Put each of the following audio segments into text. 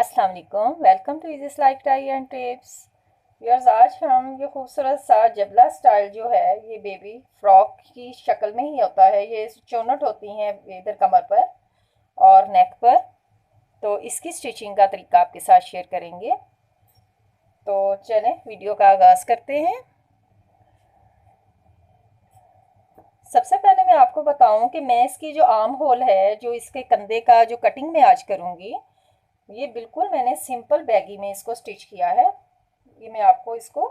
अस्सलाम वालेकुम, welcome to easy life tie and tips. Viewers, आज हम ये खूबसूरत सा जबला स्टाइल जो है ये बेबी फ्रॉक की शक्ल में ही होता है। ये चोनट होती हैं इधर कमर पर और नेक पर, तो इसकी स्टिचिंग का तरीका आपके साथ शेयर करेंगे। तो चलें वीडियो का आगाज़ करते हैं। सबसे पहले मैं आपको बताऊं कि मैं इसकी जो आर्म होल है, जो इसके कंधे का जो कटिंग मैं आज करूंगी, ये बिल्कुल मैंने सिंपल बैगी में इसको स्टिच किया है। ये मैं आपको इसको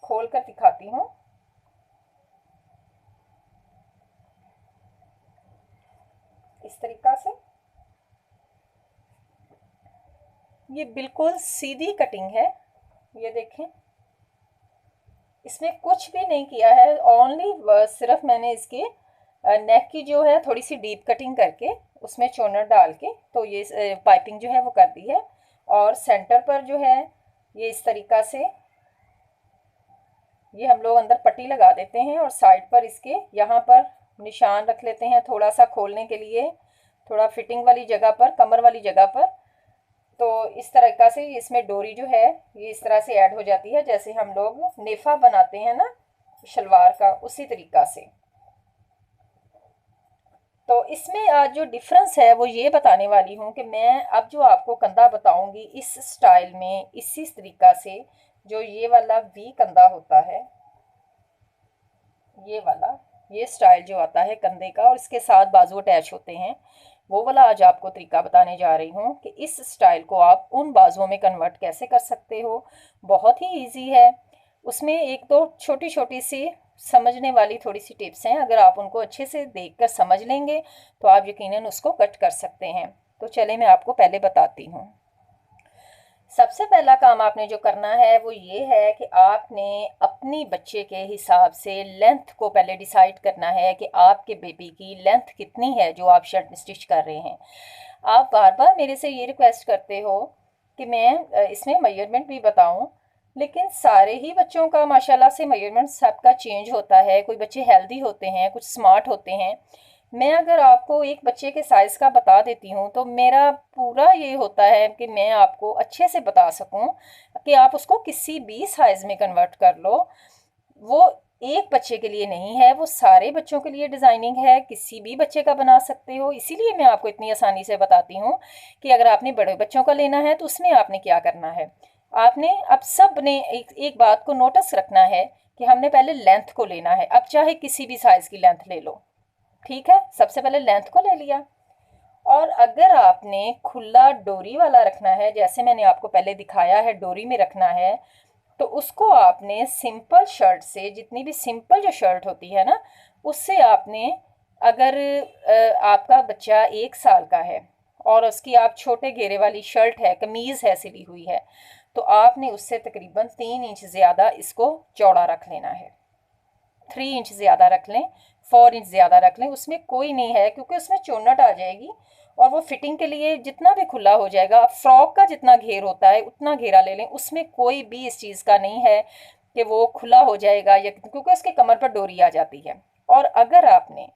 खोल कर दिखाती हूँ। इस तरीका से ये बिल्कुल सीधी कटिंग है। ये देखें, इसमें कुछ भी नहीं किया है, ओनली सिर्फ मैंने इसके नेक की जो है थोड़ी सी डीप कटिंग करके उसमें चोनट डाल के तो ये पाइपिंग जो है वो कर दी है। और सेंटर पर जो है ये इस तरीका से ये हम लोग अंदर पट्टी लगा देते हैं और साइड पर इसके यहाँ पर निशान रख लेते हैं थोड़ा सा खोलने के लिए, थोड़ा फिटिंग वाली जगह पर, कमर वाली जगह पर। तो इस तरीका से इसमें डोरी जो है ये इस तरह से ऐड हो जाती है, जैसे हम लोग नेफा बनाते हैं ना शलवार का, उसी तरीका से। तो इसमें आज जो डिफरेंस है वो ये बताने वाली हूँ कि मैं अब जो आपको कंधा बताऊंगी इस स्टाइल में, इसी तरीका से जो ये वाला वी कंधा होता है, ये वाला ये स्टाइल जो आता है कंधे का और इसके साथ बाजू अटैच होते हैं, वो वाला आज आपको तरीका बताने जा रही हूँ कि इस स्टाइल को आप उन बाजुओं में कन्वर्ट कैसे कर सकते हो। बहुत ही इजी है। उसमें एक दो छोटी छोटी सी समझने वाली थोड़ी सी टिप्स हैं, अगर आप उनको अच्छे से देखकर समझ लेंगे तो आप यकीनन उसको कट कर सकते हैं। तो चले मैं आपको पहले बताती हूँ। सबसे पहला काम आपने जो करना है वो ये है कि आपने अपनी बच्चे के हिसाब से लेंथ को पहले डिसाइड करना है कि आपके बेबी की लेंथ कितनी है जो आप शर्ट स्टिच कर रहे हैं। आप बार बार मेरे से ये रिक्वेस्ट करते हो कि मैं इसमें मेजरमेंट भी बताऊं, लेकिन सारे ही बच्चों का माशाल्लाह से मेजरमेंट सबका चेंज होता है। कोई बच्चे हेल्दी होते हैं, कुछ स्मार्ट होते हैं। मैं अगर आपको एक बच्चे के साइज़ का बता देती हूँ तो मेरा पूरा ये होता है कि मैं आपको अच्छे से बता सकूँ कि आप उसको किसी भी साइज़ में कन्वर्ट कर लो। वो एक बच्चे के लिए नहीं है, वो सारे बच्चों के लिए डिज़ाइनिंग है, किसी भी बच्चे का बना सकते हो। इसीलिए मैं आपको इतनी आसानी से बताती हूँ कि अगर आपने बड़े बच्चों का लेना है तो उसमें आपने क्या करना है। आपने अब सब ने एक बात को नोटिस रखना है कि हमने पहले लेंथ को लेना है। अब चाहे किसी भी साइज़ की लेंथ ले लो, ठीक है। सबसे पहले लेंथ को ले लिया। और अगर आपने खुला डोरी वाला रखना है, जैसे मैंने आपको पहले दिखाया है डोरी में रखना है, तो उसको आपने सिंपल शर्ट से, जितनी भी सिंपल जो शर्ट होती है ना, उससे आपने, अगर आपका बच्चा 1 साल का है और उसकी आप छोटे घेरे वाली शर्ट है, कमीज़ है सिली हुई है, तो आपने उससे तकरीबन 3 इंच ज़्यादा इसको चौड़ा रख लेना है। 3 इंच ज़्यादा रख लें, 4 इंच ज़्यादा रख लें, उसमें कोई नहीं है क्योंकि उसमें चौनट आ जाएगी और वो फिटिंग के लिए जितना भी खुला हो जाएगा। फ्रॉक का जितना घेर होता है उतना घेरा ले लें, उसमें कोई भी इस चीज़ का नहीं है कि वो खुला हो जाएगा, या क्योंकि उसके कमर पर डोरी आ जाती है। और अगर आपने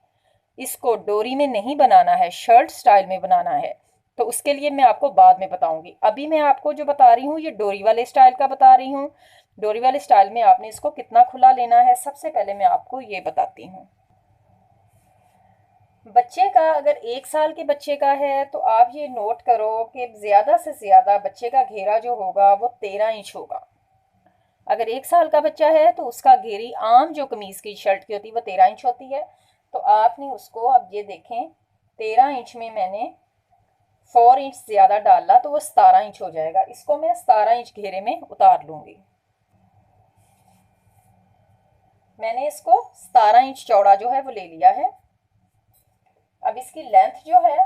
इसको डोरी में नहीं बनाना है, शर्ट स्टाइल में बनाना है, तो उसके लिए मैं आपको बाद में बताऊंगी। अभी मैं आपको जो बता रही हूँ ये डोरी वाले स्टाइल का बता रही हूँ। डोरी वाले स्टाइल में आपने इसको कितना खुला लेना है, सबसे पहले मैं आपको ये बताती हूँ। बच्चे का, अगर 1 साल के बच्चे का है तो आप ये नोट करो कि ज़्यादा से ज़्यादा बच्चे का घेरा जो होगा वो 13 इंच होगा। अगर 1 साल का बच्चा है तो उसका घेरी आम जो कमीज़ की शर्ट की होती है वो 13 इंच होती है। तो आपने उसको, अब ये देखें, 13 इंच में मैंने 4 इंच ज़्यादा डाला तो वो 17 इंच हो जाएगा। इसको मैं 17 इंच घेरे में उतार लूँगी। मैंने इसको 17 इंच चौड़ा जो है वो ले लिया है। अब इसकी लेंथ जो है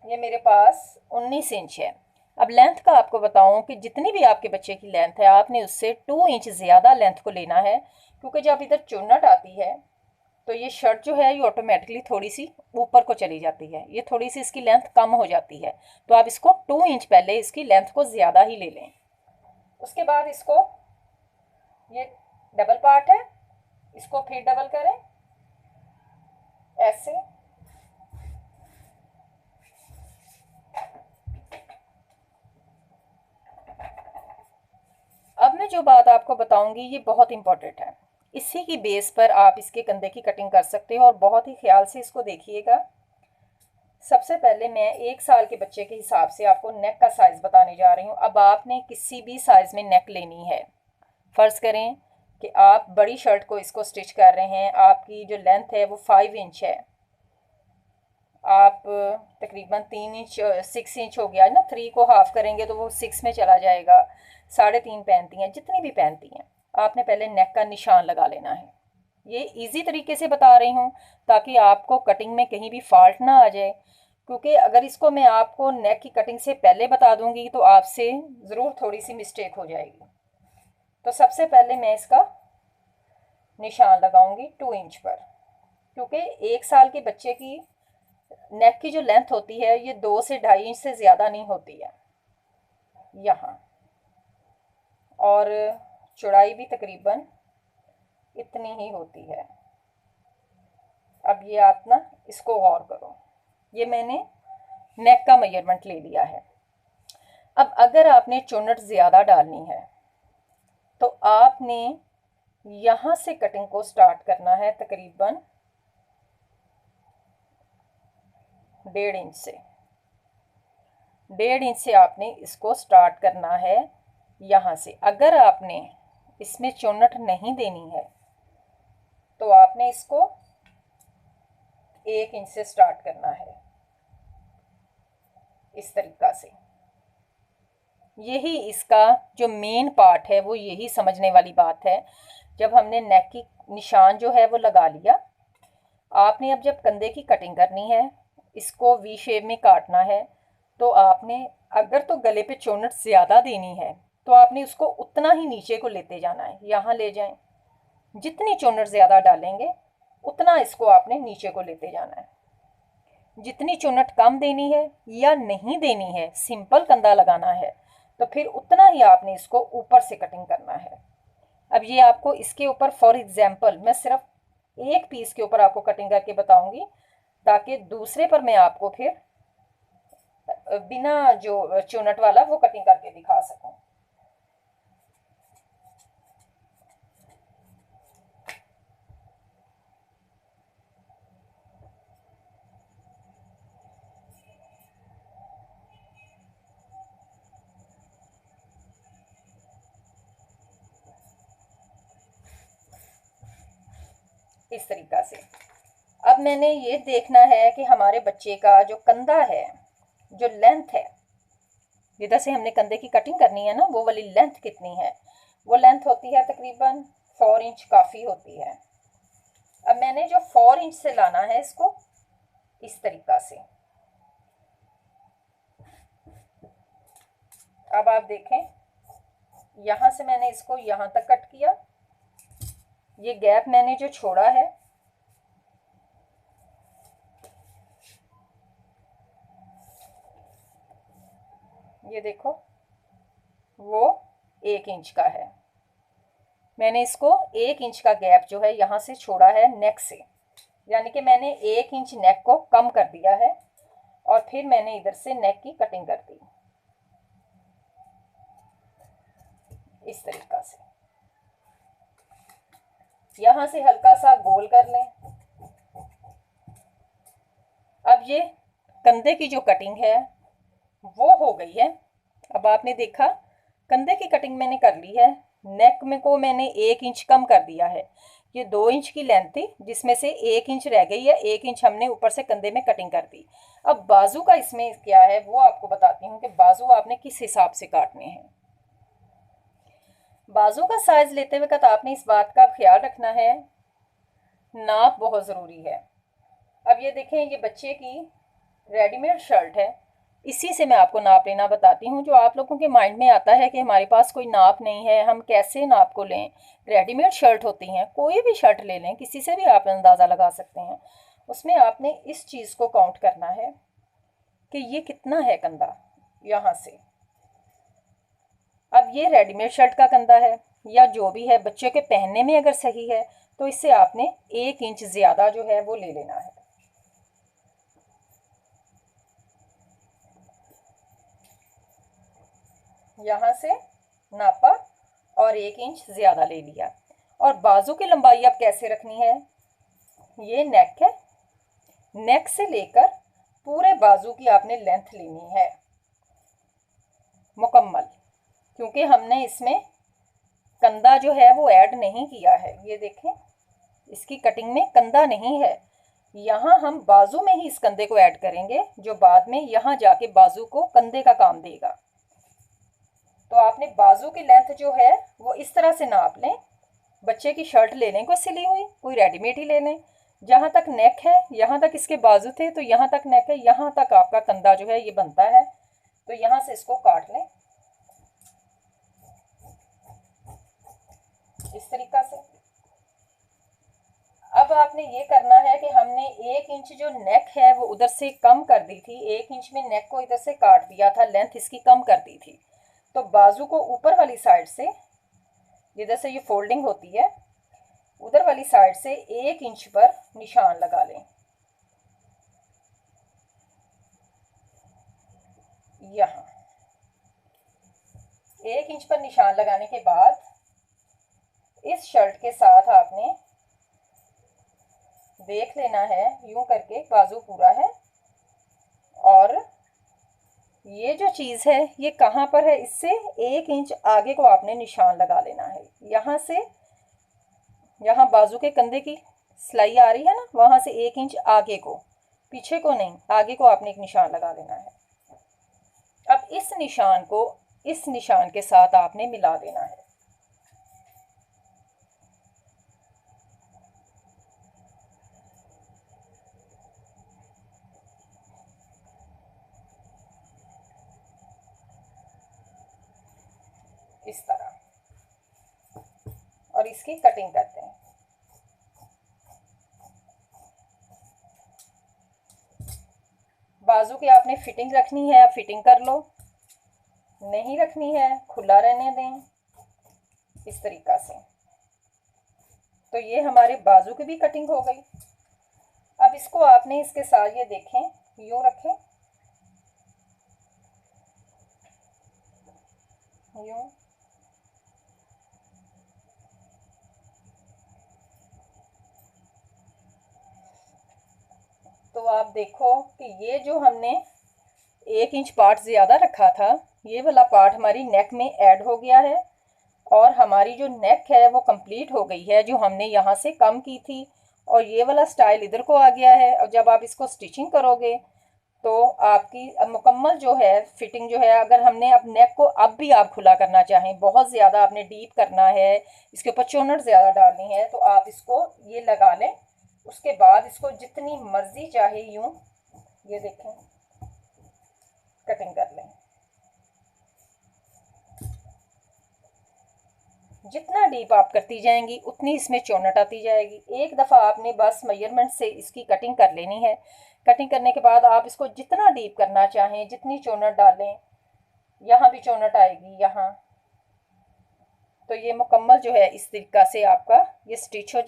ये मेरे पास 19 इंच है। अब लेंथ का आपको बताऊं कि जितनी भी आपके बच्चे की लेंथ है आपने उससे 2 इंच ज़्यादा लेंथ को लेना है, क्योंकि जब इधर चुन्नट आती है तो ये शर्ट जो है ये ऑटोमेटिकली थोड़ी सी ऊपर को चली जाती है, ये थोड़ी सी इसकी लेंथ कम हो जाती है। तो आप इसको 2 इंच पहले इसकी लेंथ को ज़्यादा ही ले लें। उसके बाद इसको, ये डबल पार्ट है, इसको फिर डबल करें ऐसे, जो बात आपको बताऊंगी ये बहुत इंपॉर्टेंट है, इसी की बेस पर आप इसके कंधे की कटिंग कर सकते हो और बहुत ही ख्याल से इसको देखिएगा। सबसे पहले मैं 1 साल के बच्चे के हिसाब से आपको नेक का साइज़ बताने जा रही हूँ। अब आपने किसी भी साइज़ में नेक लेनी है। फ़र्ज़ करें कि आप बड़ी शर्ट को इसको स्टिच कर रहे हैं, आपकी जो लेंथ है वो 5 इंच है, आप तकरीबन 3 इंच 6 इंच हो गया ना, 3 को हाफ करेंगे तो वो 6 में चला जाएगा। 3.5 पहनती हैं, जितनी भी पहनती हैं, आपने पहले नेक का निशान लगा लेना है। ये इजी तरीके से बता रही हूँ ताकि आपको कटिंग में कहीं भी फॉल्ट ना आ जाए, क्योंकि अगर इसको मैं आपको नेक की कटिंग से पहले बता दूंगी तो आपसे ज़रूर थोड़ी सी मिस्टेक हो जाएगी। तो सबसे पहले मैं इसका निशान लगाऊंगी 2 इंच पर, क्योंकि 1 साल के बच्चे की नेक की जो लेंथ होती है ये 2 से 2.5 इंच से ज़्यादा नहीं होती है यहाँ, और चौड़ाई भी तकरीबन इतनी ही होती है। अब ये आप ना इसको गौर करो, ये मैंने नेक का मेजरमेंट ले लिया है। अब अगर आपने चुन्नट ज़्यादा डालनी है तो आपने यहाँ से कटिंग को स्टार्ट करना है तकरीबन 1.5 इंच से। 1.5 इंच से आपने इसको स्टार्ट करना है यहाँ से। अगर आपने इसमें चुन्नट नहीं देनी है तो आपने इसको 1 इंच से स्टार्ट करना है, इस तरीका से। यही इसका जो मेन पार्ट है वो यही समझने वाली बात है। जब हमने नेक की निशान जो है वो लगा लिया, आपने अब जब कंधे की कटिंग करनी है, इसको वी शेप में काटना है, तो आपने अगर तो गले पे चोनट ज़्यादा देनी है तो आपने उसको उतना ही नीचे को लेते जाना है। यहाँ ले जाएं, जितनी चोनट ज़्यादा डालेंगे उतना इसको आपने नीचे को लेते जाना है। जितनी चुन्नट कम देनी है या नहीं देनी है, सिंपल कंधा लगाना है, तो फिर उतना ही आपने इसको ऊपर से कटिंग करना है। अब ये आपको इसके ऊपर फॉर एग्जांपल मैं सिर्फ एक पीस के ऊपर आपको कटिंग करके बताऊंगी, ताकि दूसरे पर मैं आपको फिर बिना जो चुन्नट वाला वो कटिंग करके दिखा सकूं। इस तरीका से अब मैंने ये देखना है कि हमारे बच्चे का जो कंधा है, जो लेंथ है, जिधर से हमने कंधे की कटिंग करनी है ना, वो वाली लेंथ कितनी है। वो लेंथ होती है तकरीबन 4 इंच, काफ़ी होती है। अब मैंने जो 4 इंच से लाना है इसको इस तरीका से। अब आप देखें, यहाँ से मैंने इसको यहाँ तक कट किया, ये गैप मैंने जो छोड़ा है ये देखो वो 1 इंच का है। मैंने इसको 1 इंच का गैप जो है यहाँ से छोड़ा है नेक से, यानी कि मैंने 1 इंच नेक को कम कर दिया है और फिर मैंने इधर से नेक की कटिंग कर दी इस तरीका से। यहाँ से हल्का सा गोल कर लें। अब ये कंधे की जो कटिंग है वो हो गई है। अब आपने देखा कंधे की कटिंग मैंने कर ली है, नेक में को मैंने 1 इंच कम कर दिया है। ये 2 इंच की लेंथ थी जिसमें से 1 इंच रह गई है, 1 इंच हमने ऊपर से कंधे में कटिंग कर दी। अब बाजू का इसमें क्या है वो आपको बताती हूँ कि बाजू आपने किस हिसाब से काटने हैं। बाजू का साइज लेते वक्त आपने इस बात का ख्याल रखना है, नाप बहुत ज़रूरी है। अब ये देखें, ये बच्चे की रेडीमेड शर्ट है, इसी से मैं आपको नाप लेना बताती हूँ। जो आप लोगों के माइंड में आता है कि हमारे पास कोई नाप नहीं है, हम कैसे नाप को लें। रेडीमेड शर्ट होती हैं, कोई भी शर्ट ले लें, किसी से भी आप अंदाज़ा लगा सकते हैं। उसमें आपने इस चीज़ को काउंट करना है कि ये कितना है कंधा यहाँ से। अब ये रेडीमेड शर्ट का कंधा है या जो भी है, बच्चे के पहनने में अगर सही है तो इससे आपने 1 इंच ज़्यादा जो है वो ले लेना है। यहाँ से नापा और 1 इंच ज़्यादा ले लिया। और बाजू की लंबाई अब कैसे रखनी है, ये नेक है, नेक से लेकर पूरे बाजू की आपने लेंथ लेनी है मुकम्मल, क्योंकि हमने इसमें कंधा जो है वो ऐड नहीं किया है। ये देखें, इसकी कटिंग में कंधा नहीं है, यहाँ हम बाजू में ही इस कंधे को ऐड करेंगे, जो बाद में यहाँ जाके बाजू को कंधे का काम देगा। तो आपने बाजू की लेंथ जो है वो इस तरह से नाप लें। बच्चे की शर्ट ले लें कोई सिली हुई, कोई रेडीमेड ही ले लें। जहाँ तक नेक है, यहाँ तक इसके बाजू थे तो यहाँ तक नेक है, यहाँ तक आपका कंधा जो है ये बनता है। तो यहाँ से इसको काट लें इस तरीका से। अब आपने ये करना है कि हमने 1 इंच जो नेक है वो उधर से कम कर दी थी, 1 इंच में नेक को इधर से काट दिया था, लेंथ इसकी कम कर दी थी। तो बाजू को ऊपर वाली साइड से, जिधर से ये फोल्डिंग होती है, उधर वाली साइड से 1 इंच पर निशान लगा लें। यहाँ 1 इंच पर निशान लगाने के बाद इस शर्ट के साथ आपने देख लेना है यूं करके बाजू पूरा है, और ये जो चीज़ है ये कहाँ पर है, इससे 1 इंच आगे को आपने निशान लगा लेना है। यहाँ से, यहाँ बाजू के कंधे की सिलाई आ रही है ना, वहाँ से 1 इंच आगे को, पीछे को नहीं, आगे को आपने एक निशान लगा लेना है। अब इस निशान को इस निशान के साथ आपने मिला देना है। इस तरह, और इसकी कटिंग करते हैं। बाजू की आपने फिटिंग रखनी है, फिटिंग कर लो, नहीं रखनी है खुला रहने दें इस तरीका से। तो ये हमारे बाजू की भी कटिंग हो गई। अब इसको आपने इसके साथ ये देखें यूं रखें, यूं, तो आप देखो कि ये जो हमने 1 इंच पार्ट ज़्यादा रखा था, ये वाला पार्ट हमारी नेक में ऐड हो गया है, और हमारी जो नेक है वो कंप्लीट हो गई है जो हमने यहाँ से कम की थी, और ये वाला स्टाइल इधर को आ गया है। और जब आप इसको स्टिचिंग करोगे तो आपकी अब मुकम्मल जो है फिटिंग जो है, अगर हमने अब नेक को अब भी आप खुला करना चाहें, बहुत ज़्यादा आपने डीप करना है, इसके ऊपर चौनट ज़्यादा डालनी है, तो आप इसको ये लगा लें। उसके बाद इसको जितनी मर्जी चाहे यूं, ये देखें, कटिंग कर लें। जितना डीप आप करती जाएंगी उतनी इसमें चौनट आती जाएगी। एक दफ़ा आपने बस मेजरमेंट से इसकी कटिंग कर लेनी है। कटिंग करने के बाद आप इसको जितना डीप करना चाहें, जितनी चौनट डालें, यहाँ भी चौनट आएगी यहाँ, तो ये मुकम्मल जो है इस तरीका से आपका ये स्टिच हो